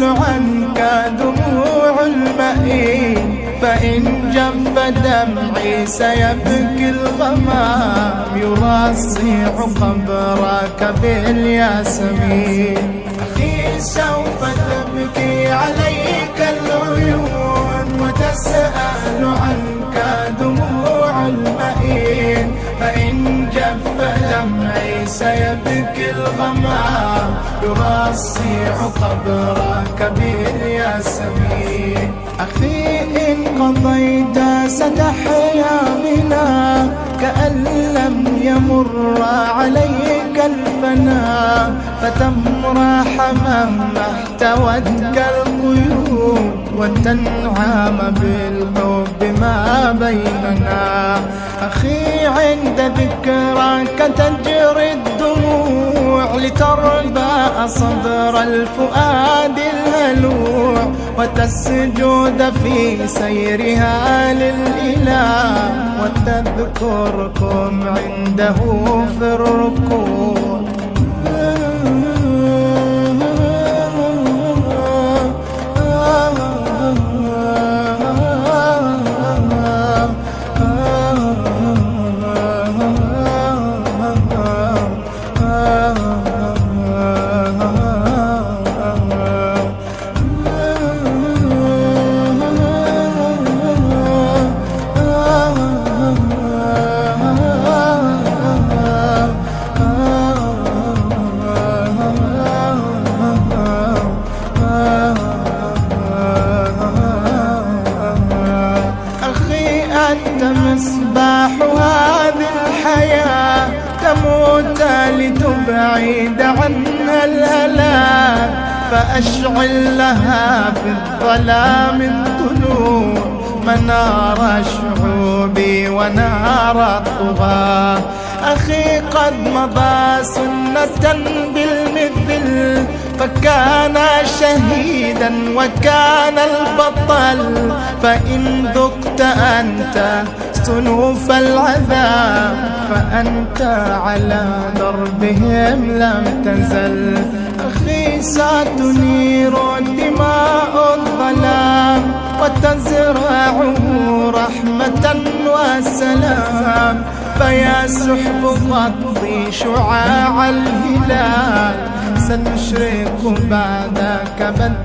تسأل عنك دموع المئين، فإن جف دمعي سيبكي الغمام، يرصيع قبرك بالياسمين. أخي سوف تبكي عليك العيون، وتسأل عنك دموع المئين، فإن جف دمعي سيبكي الغمام، يرصيع قبرك بالياسمين. أخي إن قضيت ستحيا بنا، كأن لم يمر عليك الفنا، فتمرح مهما احتوتك القيود، وتنعم بالحب ما بيننا. أخي عند ذكراك تجري الدموع، لتربى صدر الفؤاد الهلوع، وتسجد في سيرها للإله، وتذكركم عنده في الركوع. أنت مصباح هذه الحياة، تموت لتبعد عنها الهلاك، فأشعل لها في الظلام الطلوع، منار الشعوب ونار الطغاة. أخي قد مضى سنة بالمثل، فكان شهيدا وكان البطل، فإن ذقت أنت سنوف العذاب، فأنت على دربهم لم تزل. أخي ستنير دماء الظلام، وتزرعه رحمة وسلام، فيا سحب غطي شعاع الهلال، سنشرق بعدك بدر.